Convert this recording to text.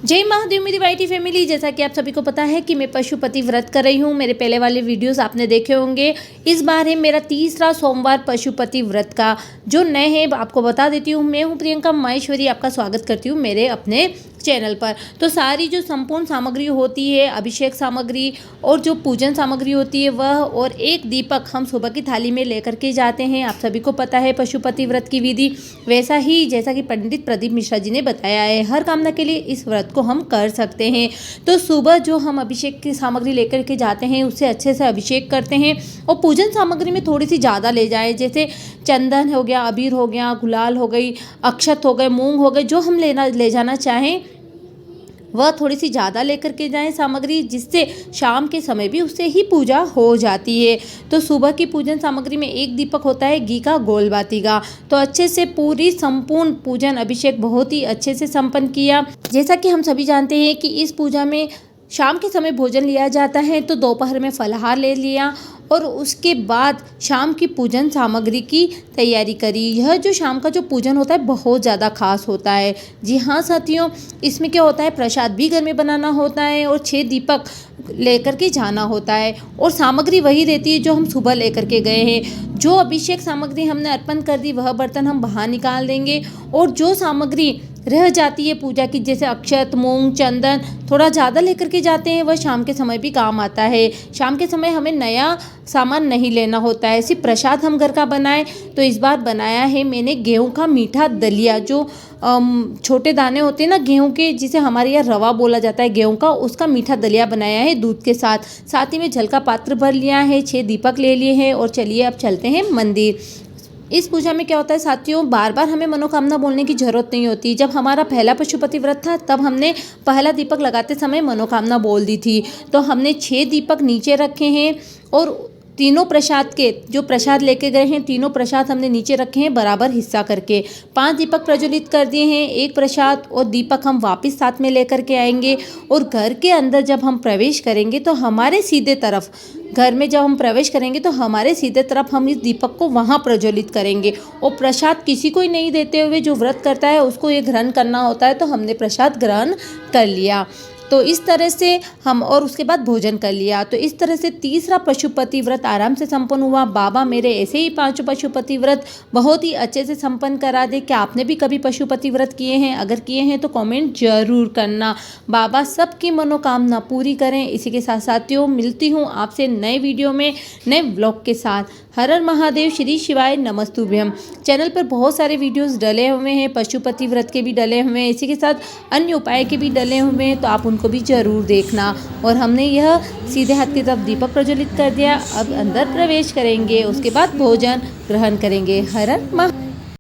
जय महादेव मेरी YT family. जैसा कि आप सभी को पता है कि मैं पशुपति व्रत कर रही हूँ। मेरे पहले वाले वीडियोस आपने देखे होंगे। इस बार है मेरा तीसरा सोमवार पशुपति व्रत का। जो नए हैं आपको बता देती हूँ, मैं हूँ प्रियंका माहेश्वरी, आपका स्वागत करती हूँ मेरे अपने चैनल पर। तो सारी जो संपूर्ण सामग्री होती है, अभिषेक सामग्री और जो पूजन सामग्री होती है वह और एक दीपक हम सुबह की थाली में लेकर के जाते हैं। आप सभी को पता है पशुपति व्रत की विधि, वैसा ही जैसा कि पंडित प्रदीप मिश्रा जी ने बताया है, हर कामना के लिए इस व्रत को हम कर सकते हैं। तो सुबह जो हम अभिषेक की सामग्री लेकर के जाते हैं उससे अच्छे से अभिषेक करते हैं और पूजन सामग्री में थोड़ी सी ज़्यादा ले जाएं, जैसे चंदन हो गया, अबीर हो गया, गुलाल हो गई, अक्षत हो गए, मूंग हो गए, जो हम ले जाना चाहें वह थोड़ी सी ज़्यादा लेकर के जाएं सामग्री, जिससे शाम के समय भी उससे ही पूजा हो जाती है। तो सुबह की पूजन सामग्री में एक दीपक होता है घी का, गोलबाती का। तो अच्छे से पूरी संपूर्ण पूजन अभिषेक बहुत ही अच्छे से संपन्न किया। जैसा कि हम सभी जानते हैं कि इस पूजा में शाम के समय भोजन लिया जाता है, तो दोपहर में फलाहार ले लिया और उसके बाद शाम की पूजन सामग्री की तैयारी करी। यह जो शाम का जो पूजन होता है बहुत ज़्यादा खास होता है। जी हाँ साथियों, इसमें क्या होता है, प्रसाद भी घर में बनाना होता है और 6 दीपक लेकर के जाना होता है और सामग्री वही रहती है जो हम सुबह लेकर के गए हैं। जो अभिषेक सामग्री हमने अर्पण कर दी वह बर्तन हम बाहर निकाल देंगे और जो सामग्री रह जाती है पूजा की, जैसे अक्षत, मूंग, चंदन, थोड़ा ज़्यादा लेकर के जाते हैं, वह शाम के समय भी काम आता है। शाम के समय हमें नया सामान नहीं लेना होता है, सिर्फ प्रसाद हम घर का बनाएं। तो इस बार बनाया है मैंने गेहूं का मीठा दलिया, जो छोटे दाने होते हैं ना गेहूं के, जिसे हमारे यहाँ रवा बोला जाता है गेहूं का, उसका मीठा दलिया बनाया है दूध के साथ। साथ ही में जल का पात्र भर लिया है, 6 दीपक ले लिए हैं और चलिए अब चलते हैं मंदिर। इस पूजा में क्या होता है साथियों, बार बार हमें मनोकामना बोलने की जरूरत नहीं होती। जब हमारा पहला पशुपति व्रत था तब हमने पहला दीपक लगाते समय मनोकामना बोल दी थी। तो हमने 6 दीपक नीचे रखे हैं और तीनों प्रसाद के जो प्रसाद लेके गए हैं, तीनों प्रसाद हमने नीचे रखे हैं बराबर हिस्सा करके। 5 दीपक प्रज्वलित कर दिए हैं, एक प्रसाद और दीपक हम वापस साथ में लेकर के आएंगे। और घर के अंदर जब हम प्रवेश करेंगे तो हमारे सीधे तरफ, घर में जब हम प्रवेश करेंगे तो हमारे सीधे तरफ हम इस दीपक को वहाँ प्रज्वलित करेंगे। और प्रसाद किसी को ही नहीं देते हुए, जो व्रत करता है उसको ये ग्रहण करना होता है। तो हमने प्रसाद ग्रहण कर लिया, तो इस तरह से हम, और उसके बाद भोजन कर लिया। तो इस तरह से तीसरा पशुपति व्रत आराम से संपन्न हुआ। बाबा मेरे ऐसे ही 5 पशुपति व्रत बहुत ही अच्छे से संपन्न करा दे। क्या आपने भी कभी पशुपति व्रत किए हैं? अगर किए हैं तो कमेंट जरूर करना। बाबा सबकी मनोकामना पूरी करें। इसी के साथ साथियों मिलती हूँ आपसे नए वीडियो में, नए व्लॉग के साथ। हर हर महादेव, श्री शिवाय नमस्तुभ्यम। चैनल पर बहुत सारे वीडियोस डले हुए हैं, पशुपति व्रत के भी डले हुए हैं, इसी के साथ अन्य उपाय के भी डले हुए हैं, तो आप उनको भी जरूर देखना। और हमने यह सीधे हाथ की तरफ दीपक प्रज्वलित कर दिया। अब अंदर प्रवेश करेंगे, उसके बाद भोजन ग्रहण करेंगे। हर हर